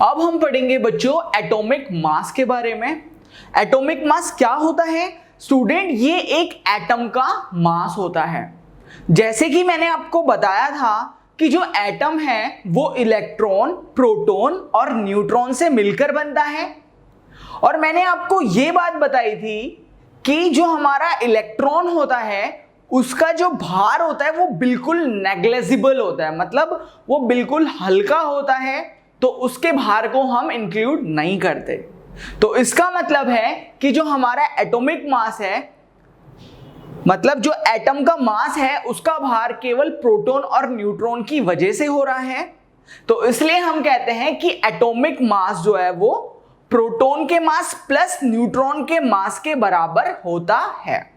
अब हम पढ़ेंगे बच्चों एटॉमिक मास के बारे में। एटॉमिक मास क्या होता है स्टूडेंट? ये एक एटम का मास होता है। जैसे कि मैंने आपको बताया था कि जो एटम है वो इलेक्ट्रॉन, प्रोटॉन और न्यूट्रॉन से मिलकर बनता है। और मैंने आपको ये बात बताई थी कि जो हमारा इलेक्ट्रॉन होता है उसका जो भार होता है वो बिल्कुल नेग्लिजिबल होता है, मतलब वो बिल्कुल हल्का होता है, तो उसके भार को हम इंक्लूड नहीं करते। तो इसका मतलब है कि जो हमारा एटॉमिक मास है, मतलब जो एटम का मास है उसका भार केवल प्रोटॉन और न्यूट्रॉन की वजह से हो रहा है। तो इसलिए हम कहते हैं कि एटॉमिक मास जो है वो प्रोटॉन के मास प्लस न्यूट्रॉन के मास के बराबर होता है।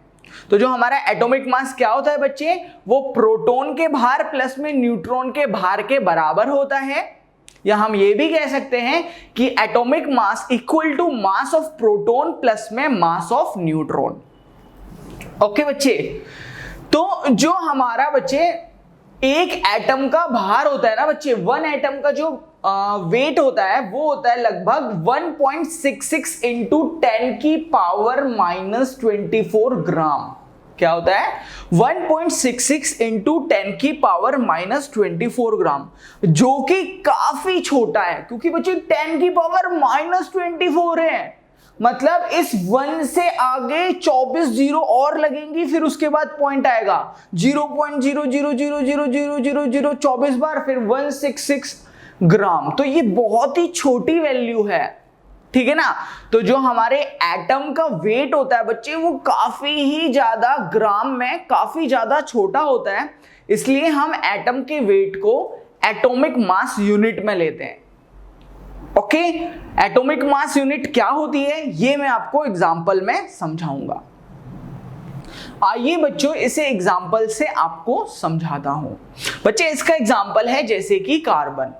तो जो हमारा एटॉमिक मास क्या होता है बच्चे, वो प्रोटॉन के भार प्लस में न्यूट्रॉन के भार के बराबर होता है। या हम ये भी कह सकते हैं कि atomic mass equal to mass of proton plus में मास ऑफ न्यूट्रॉन। ओके बच्चे, तो जो हमारा बच्चे एक एटम का भार होता है ना बच्चे, वन एटम का जो वेट होता है वो होता है लगभग 1.66 इंटू 10 की पावर माइनस 24 ग्राम। क्या होता है? 1.66 इंटू 10 की पावर माइनस 24 ग्राम, जो कि काफी छोटा है क्योंकि बच्चे 10 की पावर माइनस 24 है, मतलब इस 1 से आगे 24 जीरो और लगेंगी, फिर उसके बाद पॉइंट आएगा 0.00000000 24 बार, फिर 166 ग्राम। तो ये बहुत ही छोटी वैल्यू है, ठीक है ना। तो जो हमारे एटम का वेट होता है बच्चे वो काफी ही ज्यादा ग्राम में काफी ज्यादा छोटा होता है, इसलिए हम एटम के वेट को एटॉमिक मास यूनिट में लेते हैं। ओके, एटॉमिक मास यूनिट क्या होती है ये मैं आपको एग्जांपल में समझाऊंगा। आइए बच्चों इसे एग्जांपल से आपको समझाता हूं। बच्चे इसका एग्जांपल है जैसे कि कार्बन।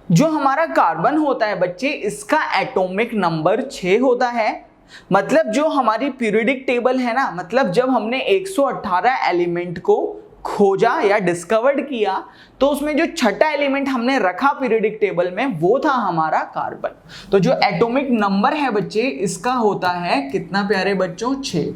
जो हमारा कार्बन होता है बच्चे, इसका एटॉमिक नंबर 6 होता है। मतलब जो हमारी पीरियोडिक टेबल है ना, मतलब जब हमने 118 एलिमेंट को खोजा या डिस्कवर्ड किया तो उसमें जो छठा एलिमेंट हमने रखा पीरियोडिक टेबल में वो था हमारा कार्बन। तो जो एटॉमिक नंबर है बच्चे इसका होता है कितना प्यारे बच्चों? 6।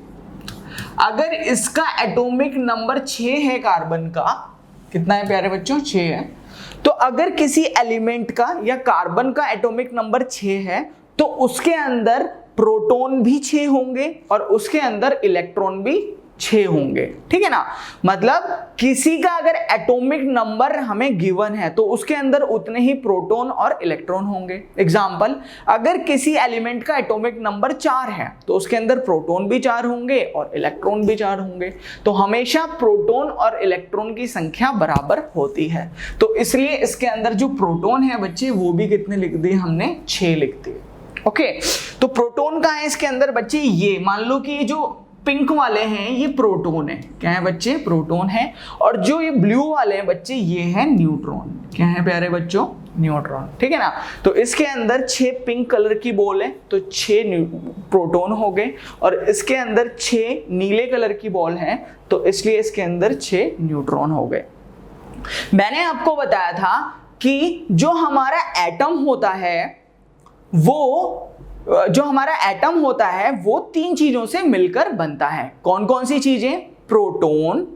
अगर इसका एटॉमिक नंबर 6 है कार्बन का, कितना है प्यारे बच्चों? 6 है। तो अगर किसी एलिमेंट का या कार्बन का एटॉमिक नंबर 6 है तो उसके अंदर प्रोटॉन भी 6 होंगे और उसके अंदर इलेक्ट्रॉन भी 6 होंगे, ठीक है ना। मतलब किसी का अगर एटॉमिक नंबर हमें गिवन है तो उसके अंदर उतने ही प्रोटॉन और इलेक्ट्रॉन होंगे। एग्जांपल, अगर किसी एलिमेंट का एटॉमिक नंबर 4 है तो उसके अंदर प्रोटॉन भी 4 होंगे और इलेक्ट्रॉन भी 4 होंगे। तो हमेशा प्रोटॉन और इलेक्ट्रॉन की संख्या बराबर होती है, तो इसलिए इसके अंदर जो प्रोटॉन है बच्चे वो भी कितने लिख दिए हमने? 6 लिख दिए। ओके, तो प्रोटॉन का है इसके अंदर बच्चे, ये मान लो कि ये जो पिंक वाले हैं ये प्रोटॉन है। क्या है बच्चे? प्रोटॉन है। और जो ये ब्लू वाले हैं बच्चे ये है न्यूट्रॉन। क्या है प्यारे बच्चों? न्यूट्रॉन, ठीक है ना। तो इसके अंदर 6 पिंक कलर की बॉल है तो 6 प्रोटॉन हो गए, और इसके अंदर 6 नीले कलर की बॉल है तो इसलिए इसके अंदर 6 न्यूट्रॉन हो गए। मैंने आपको बताया था कि जो हमारा एटम होता है वो 3 चीजों से मिलकर बनता है। कौन कौन सी चीजें? प्रोटॉन,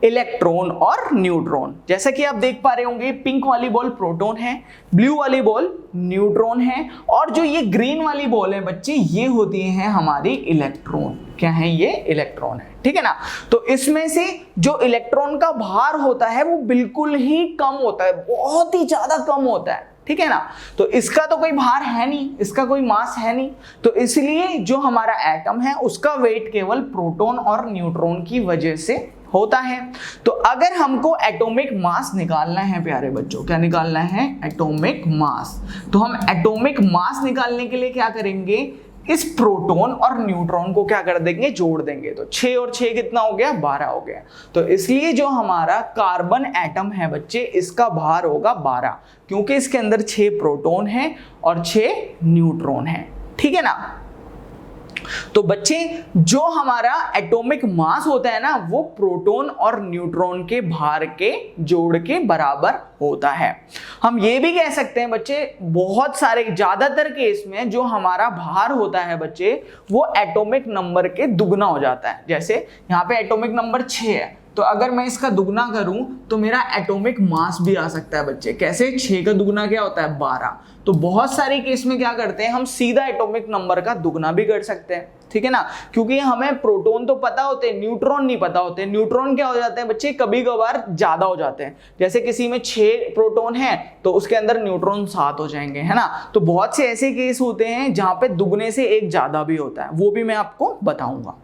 इलेक्ट्रॉन और न्यूट्रॉन। जैसा कि आप देख पा रहे होंगे पिंक वाली बॉल प्रोटॉन है, ब्लू वाली बॉल न्यूट्रॉन है, और जो ये ग्रीन वाली बॉल है बच्चे ये होती है हमारी इलेक्ट्रॉन। क्या है? ये इलेक्ट्रॉन है, ठीक है ना। तो इसमें से जो इलेक्ट्रॉन का भार होता है वो बिल्कुल ही कम होता है, बहुत ही ज्यादा कम होता है, ठीक है ना। तो इसका तो कोई भार है नहीं, इसका कोई मास है नहीं, तो इसलिए जो हमारा एटम है उसका वेट केवल प्रोटॉन और न्यूट्रॉन की वजह से होता है। तो अगर हमको एटॉमिक मास निकालना है प्यारे बच्चों, क्या निकालना है? Atomic mass. तो हम एटॉमिक मास निकालने के लिए क्या करेंगे? इस प्रोटॉन और न्यूट्रॉन को क्या कर देंगे? जोड़ देंगे। तो 6 और 6 कितना हो गया? 12 हो गया। तो इसलिए जो हमारा कार्बन एटम है बच्चे इसका भार होगा 12, क्योंकि इसके अंदर 6 प्रोटॉन है और 6 न्यूट्रॉन है, ठीक है ना। तो बच्चे जो हमारा एटॉमिक मास होता है ना वो प्रोटॉन और न्यूट्रॉन के भार के जोड़ के बराबर होता है। हम ये भी कह सकते हैं बच्चे बहुत सारे ज्यादातर केस में जो हमारा भार होता है बच्चे वो एटॉमिक नंबर के दुगना हो जाता है। जैसे यहाँ पे एटॉमिक नंबर 6 है तो अगर मैं इसका दुगना करूं तो मेरा एटॉमिक मास भी आ सकता है बच्चे। कैसे? 6 का दुगना क्या होता है? 12। तो बहुत सारे केस में क्या करते हैं हम सीधा एटॉमिक नंबर का दुगना भी कर सकते हैं, ठीक है ना, क्योंकि हमें प्रोटॉन तो पता होते हैं, न्यूट्रॉन नहीं पता होते। न्यूट्रॉन क्या हो जाते हैं बच्चे? कभी कभार ज्यादा हो जाते हैं। जैसे किसी में 6 प्रोटॉन है तो उसके अंदर न्यूट्रॉन 7 हो जाएंगे, है ना। तो बहुत से ऐसे केस होते हैं जहां पे दुगने से एक ज्यादा भी होता है, वो भी मैं आपको बताऊंगा।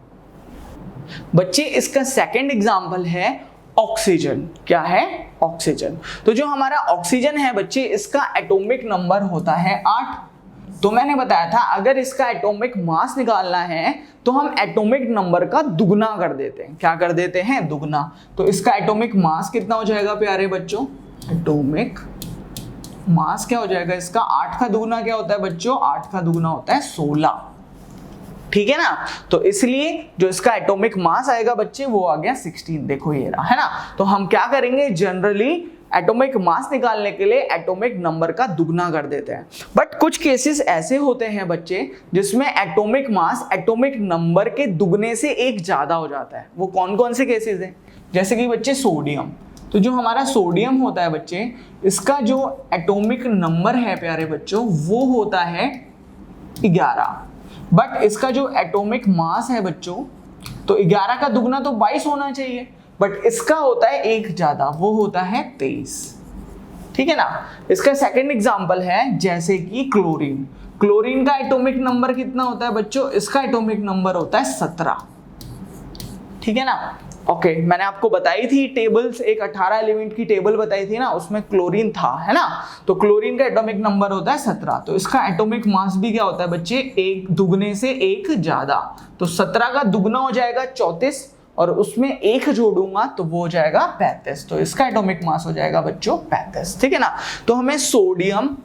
बच्चे इसका सेकंड एग्जांपल है ऑक्सीजन। क्या है? ऑक्सीजन। तो जो हमारा ऑक्सीजन है बच्चे इसका एटॉमिक नंबर होता है 8। तो मैंने बताया था अगर इसका एटॉमिक मास निकालना है तो हम एटॉमिक नंबर का दुगना कर देते हैं। क्या कर देते हैं? दुगना। तो इसका एटॉमिक मास कितना हो जाएगा प्यारे बच्चों? एटॉमिक मास क्या हो जाएगा इसका? 8 का दुगना क्या होता है बच्चों? 8 का दुगना होता है 16, ठीक है ना। तो इसलिए जो इसका एटॉमिक मास आएगा बच्चे वो आ गया 16। देखो ये रहा, है ना। तो हम क्या करेंगे जनरली एटॉमिक मास निकालने के लिए एटॉमिक नंबर का दुगना कर देते हैं। बट कुछ केसेस ऐसे होते हैं बच्चे जिसमें एटॉमिक मास एटॉमिक नंबर के दुगने से एक ज्यादा हो जाता है। वो कौन कौन से केसेस हैं? जैसे कि बच्चे सोडियम। तो जो हमारा सोडियम होता है बच्चे इसका जो एटॉमिक नंबर है प्यारे बच्चों वो होता है 11। बट इसका जो एटॉमिक मास है बच्चों तो 11 का दुगना तो 22 होना चाहिए, बट इसका होता है एक ज्यादा, वो होता है 23, ठीक है ना। इसका सेकंड एग्जांपल है जैसे कि क्लोरीन। क्लोरीन का एटॉमिक नंबर कितना होता है बच्चों? इसका एटॉमिक नंबर होता है 17, ठीक है ना। ओके, मैंने आपको बताई थी टेबल्स, एक 18 एलिमेंट की टेबल बताई थी ना, उसमें क्लोरीन था, है ना। तो क्लोरीन का एटॉमिक नंबर होता है 17। तो इसका एटॉमिक मास भी क्या होता है बच्चे? एक दुगने से एक ज्यादा। तो 17 का दुगना हो जाएगा 34 और उसमें एक जोड़ूंगा तो वो हो जाएगा 35। तो इसका एटॉमिक मास हो जाएगा बच्चों 35, ठीक है ना। तो हमें सोडियम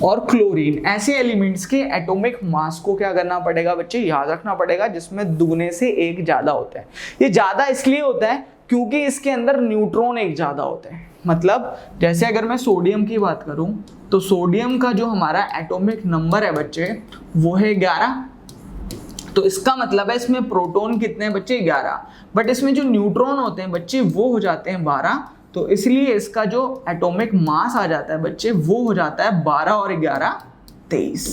और क्लोरीन ऐसे एलिमेंट्स के एटॉमिक मास को क्या करना पड़ेगा बच्चे? याद रखना पड़ेगा, जिसमें दुगने से एक ज्यादा होता है। ये ज्यादा इसलिए होता है क्योंकि इसके अंदर न्यूट्रॉन एक ज्यादा होते हैं। मतलब जैसे अगर मैं सोडियम की बात करूं तो सोडियम का जो हमारा एटॉमिक नंबर है बच्चे वो है 11। तो इसका मतलब है इसमें प्रोटॉन कितने हैं बच्चे? 11। बट इसमें जो न्यूट्रॉन होते हैं बच्चे वो हो जाते हैं 12। तो इसलिए इसका जो एटॉमिक मास आ जाता है बच्चे वो हो जाता है 12 और 11 23,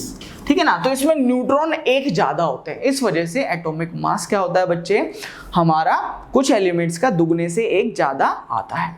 ठीक है ना। तो इसमें न्यूट्रॉन एक ज्यादा होते हैं, इस वजह से एटॉमिक मास क्या होता है बच्चे? हमारा कुछ एलिमेंट्स का दुगने से एक ज्यादा आता है।